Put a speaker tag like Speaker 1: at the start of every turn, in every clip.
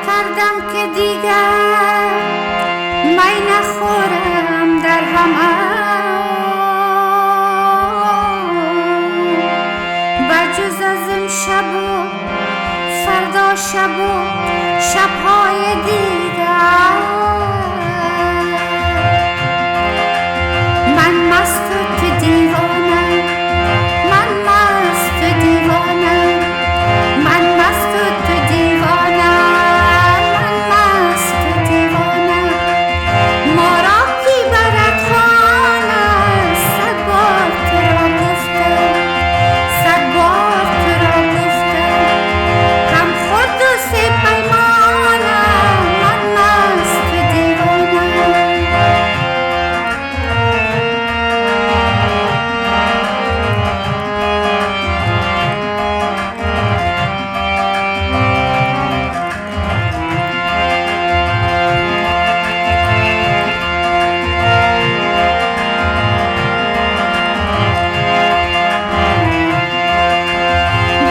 Speaker 1: کردم که دیگر می نخورم در همه بجز از این شب و فردا شب و شبهای دیگر من مست و تو دیوانه من مست و دیوانه من مست و تو دیوانه من مست و دیوانه ما را کی برد خانه صد بار تو را گفته صد بار تو را گفته هم خورد و سه پیمانه من مست و دیوانه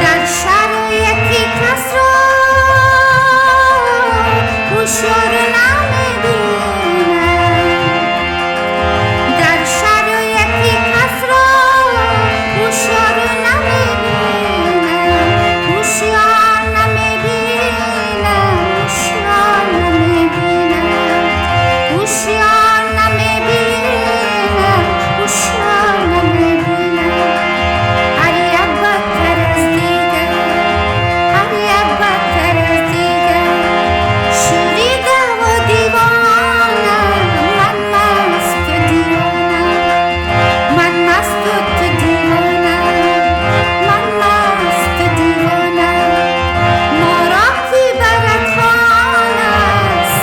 Speaker 1: در شهر یکی کس را هوشیار نمی‌بینه در شهر یکی کس را هوشیار نمی‌بینه هوشیار نمی‌بینه هوشیار نمی‌بینه هوشیار نمی‌بینه هوشیار نمی‌بینه هر یک بدتر از دیگر هر یک بدتر از دیگر شوریده و دیوانه من مست و دیوانه من مست و تو دیوانه من مست و دیوانه ما را کی برد خانه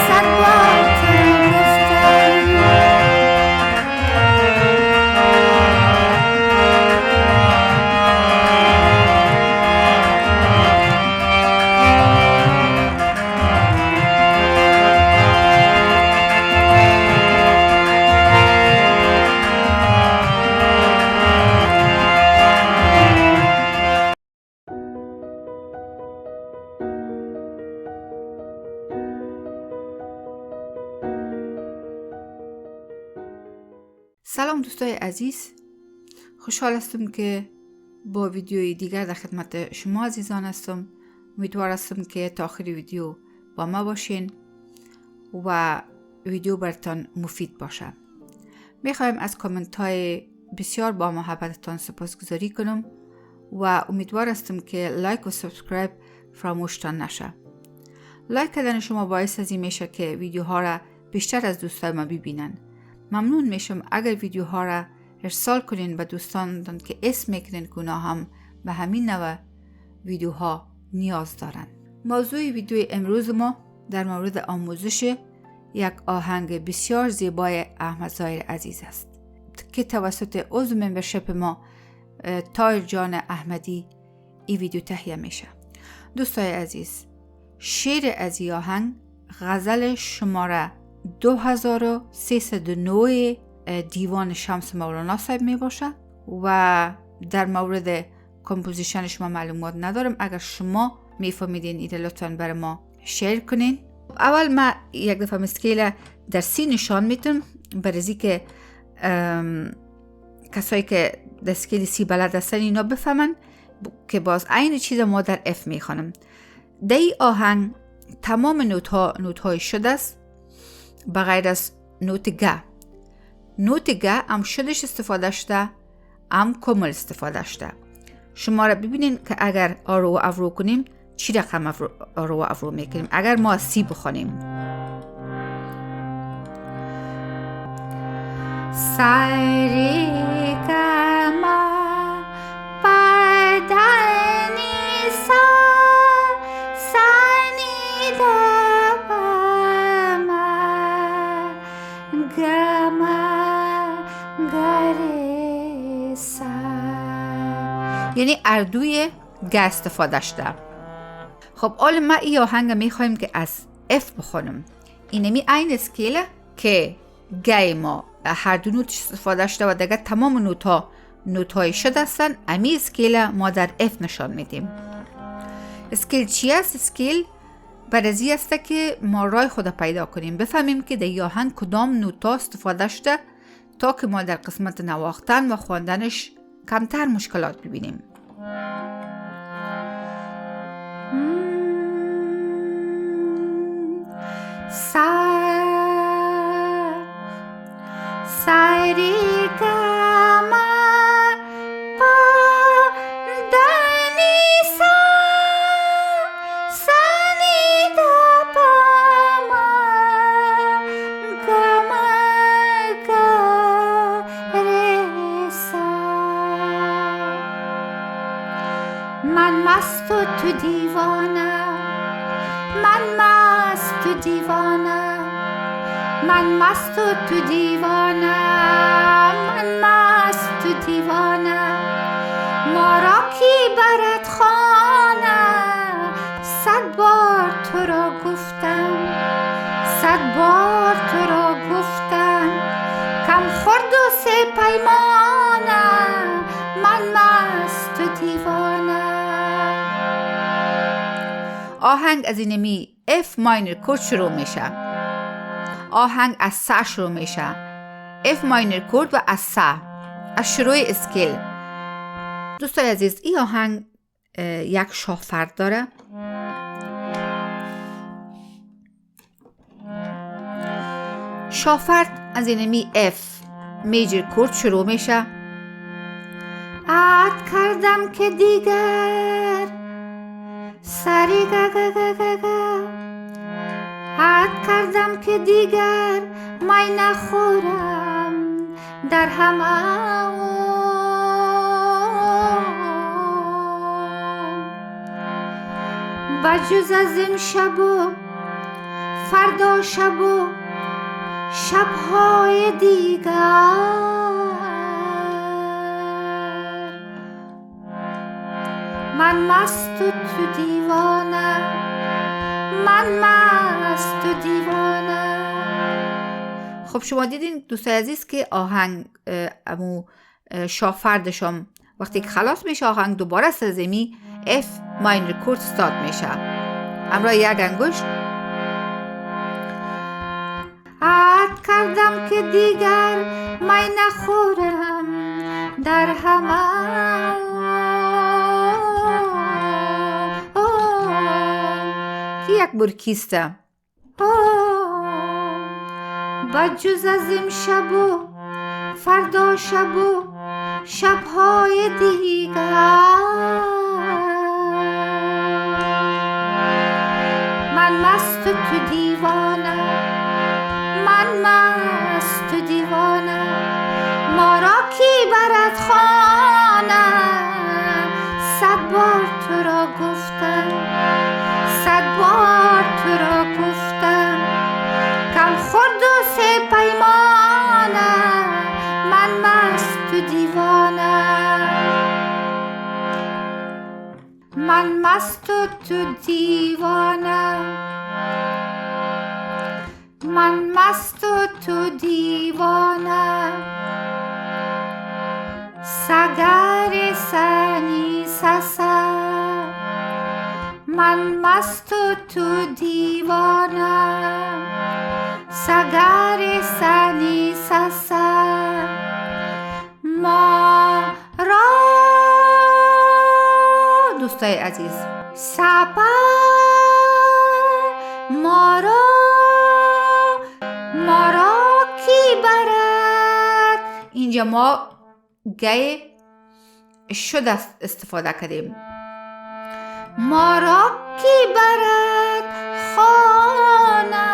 Speaker 1: صد بار تو را گفتم
Speaker 2: سلام دوستای عزیز، خوشحال هستم که با ویدیوی دیگر در خدمت شما عزیزان هستم. امیدوار هستم که تا آخر ویدیو با ما باشین و ویدیو براتون مفید باشه. میخوایم از کامنت های بسیار با محبتتان سپاسگزاری کنم و امیدوار هستم که لایک و سابسکرایب فراموشتان نشه. لایک کردن شما باعث از این میشه که ویدیوها را بیشتر از دوستای ما ببینن. ممنون میشم اگر ویدیوها را ارسال کنین به دوستان که اسم میکنین که اونا هم به همین نوع ویدیوها نیاز دارن. موضوع ویدیوی امروز ما در مورد آموزش یک آهنگ بسیار زیبای احمد ظاهر عزیز است که توسط عضو ممبرشپ ما طاهر جان احمدی این ویدیو تهیه میشه. دوستای عزیز، شعر از این آهنگ غزل شماره 2309 دیوان شمس مولانا صاحب می باشه و در مورد کمپوزیشن شما معلومات ندارم. اگر شما میفهمیدین ایده لطفاً برای ما شیر کنین. اول ما یک دفعه اسکیل در سی نشان میتونم برای از که کسایی که در اسکیل سی بلد هستن اینا بفهمن که باز عین چیز ما در اف میخوانم. در این آهنگ تمام نوت های شده است بغیر از نوت گه. نوت گه هم شدش استفاده شده، هم کمل استفاده شده. شما را ببینین که اگر آرو و افرو کنیم چی رقم آرو و افرو میکنیم. اگر ما سی بخونیم
Speaker 1: سری کما پردنی سانی دابما گما گریسا،
Speaker 2: یعنی اردوی گه استفاده شده. خب حالا ما این آهنگ میخوایم که از اف بخونم. اینمی این اسکیل که گه ما هر دو نوت استفاده شده و دیگه تمام نوت های شده هستن. امی اسکیل ما در اف نشان میدیم. اسکیل چی است؟ اسکیل برازی است که ما رای خود پیدا کنیم، بفهمیم که در آهنگ کدام نوتا استفاده شده تا که ما در قسمت نواختن و خواندنش کمتر مشکلات ببینیم.
Speaker 1: سری گما پا دنی سا سنی دا پا ما گما گرسا من مست و تو دیوانه من مست و دیوانه من مست و تو دیوانه من مست و دیوانه ما را کی برد خانه 100 بار تو را گفتم 100 بار تو را گفتم کم خورد و سه پیمانه من مست و دیوانه.
Speaker 2: آهنگ از اینمی F ماینور کورد شروع میشه. آهنگ از سا شروع میشه. F ماینور کورد و از سا، از شروع اسکیل. دوستای عزیز، این آهنگ یک شافرد داره. شافرد از اینمی F میجر کورد شروع میشه.
Speaker 1: عهد کردم که دیگر سری عهد کردم که دیگر می نخورم در همه بجز از امشب و فردا شب و شبهای دیگر من مست و تو دیوانه من مست و دیوانه.
Speaker 2: خب شما دیدین دوستای عزیز که آهنگ امو شافردشم وقتی که خلاص میشه آهنگ دوباره سرزمی F ماینور کورد استارت میشه. همراه یک انگشت
Speaker 1: عهد کردم که دیگر می نخورم در همه
Speaker 2: که یک برکیسته
Speaker 1: بجز از امشب و فردا شب و شبهای دیگر من مست و تو دیوانه من مست و دیوانه ما را کی برد خانه 100 بار تو را گفتم 100 بار تو را گفتم کم خورد و سه پیمانه من مست و دیوانه من مست و تو دیوانه من مست و تو دیوانه سگر سنی سسا من مست و تو دیوانه سگر سنی سسا ما را
Speaker 2: دوستای عزیز
Speaker 1: سپر ما را کی برد.
Speaker 2: اینجا ما گای شد استفاده کردیم.
Speaker 1: ما را کی برد خانه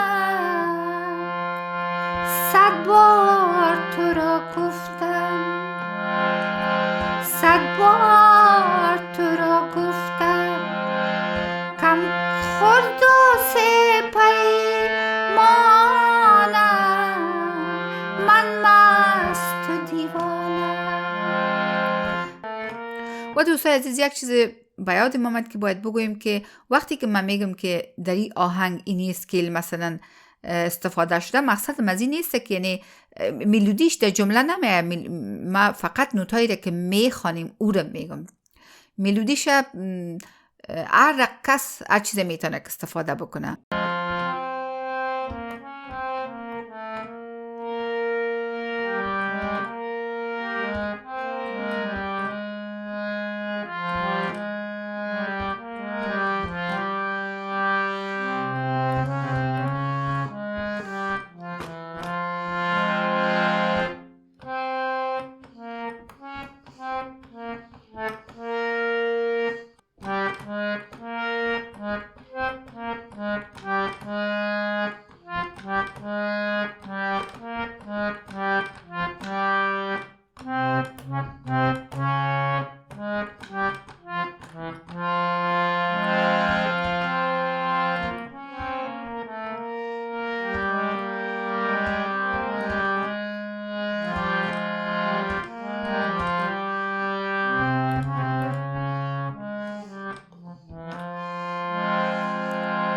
Speaker 1: 100 بار تو را گفتم 100 بار تو را گفتم کم خورد و سه پیمانه من مست و دیوانه.
Speaker 2: و دوستای عزیز یک چیز به یادم آمد که باید بگویم که وقتی که من میگم که در این آهنگ اینی اسکیل مثلا استفاده شده، مقصد از این نیست که یعنی ملودیش در جمله نمیه. ما فقط نوتایی را که میخوانیم او را میگم. ملودیش هر کس هر چیز میتونه استفاده بکنه.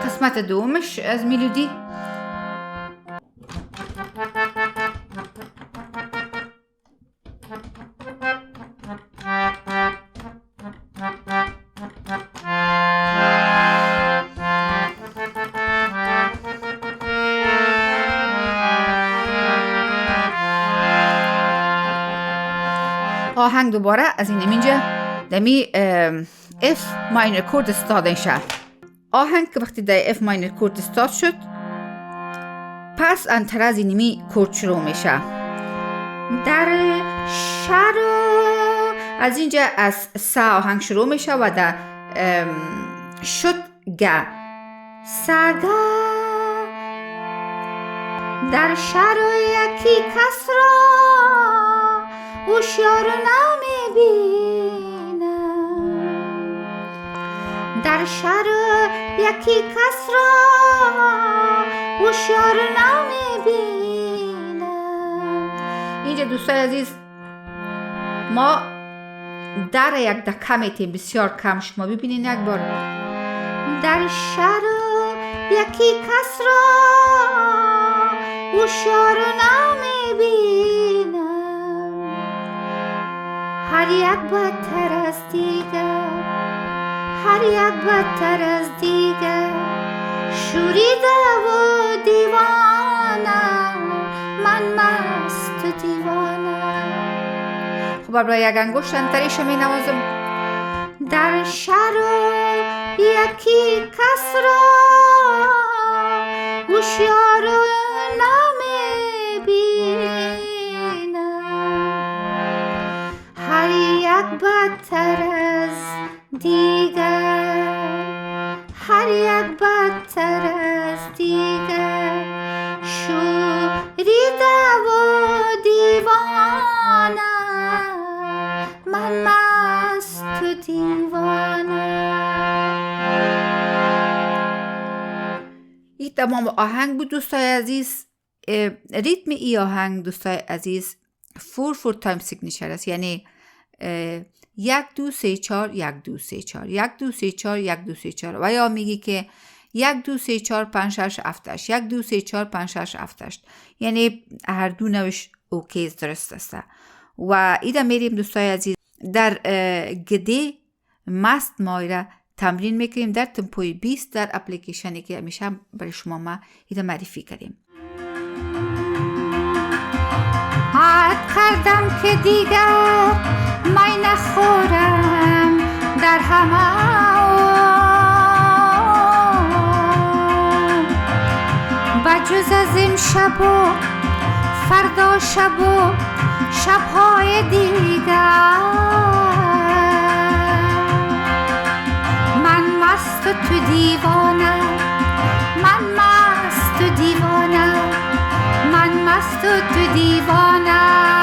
Speaker 2: قسمت دومش از ملودی آهنگ دوباره از این اینجا دمی F minor کورد استاد انشه. آهنگ که وقتی در F minor کورد استاد شد پس انتر از اینمی کورد شروع میشه. در شر از اینجا از سا آهنگ شروع میشه و در شد گه سگه در شر یکی کس را هوشیار نمیبینم در شر یکی کس را هوشیار نمیبینم. اینجا دوستای عزیز ما در یک دکه میتیم بسیار کم. شما ببینین یک بار در شر یکی کس را هوشیار نمیبینم هر یک بدتر از دیگر هر یک بدتر از دیگر شوریده و دیوانه من مست دیوانه. خب برای یک انگشت انتریش می نوازم. در شر یکی کس را هوشیار هر یک بدتر از دیگر هر یک بدتر از دیگر شوریده و دیوانه من مست و دیوانه. این تمام آهنگ بود دوستای عزیز. ریتم ای آهنگ دوستای عزیز 4/4 تایم سیگنیچر است، یعنی 1 2 3 4 1 2 3 4 1 2 3 4 1 2 3 4 و یا میگی که 1 2 3 4 5 6 7 8 1 2 3 4 5 6 7 8 یعنی هر دو نوش اوکی درست است. و ایده میریم دوستای عزیز در گده مست مایره تمرین میکنیم در تمپوی 20 در اپلیکیشنی که همیشه برای شما ما ایده معرفی کردیم.
Speaker 1: عهد کردم که دیگر می نخورم در همه بجز از این شب و فردا شب و شبهای دیگر من مست و تو دیوانه من مست و دیوانه من مست و تو دیوانه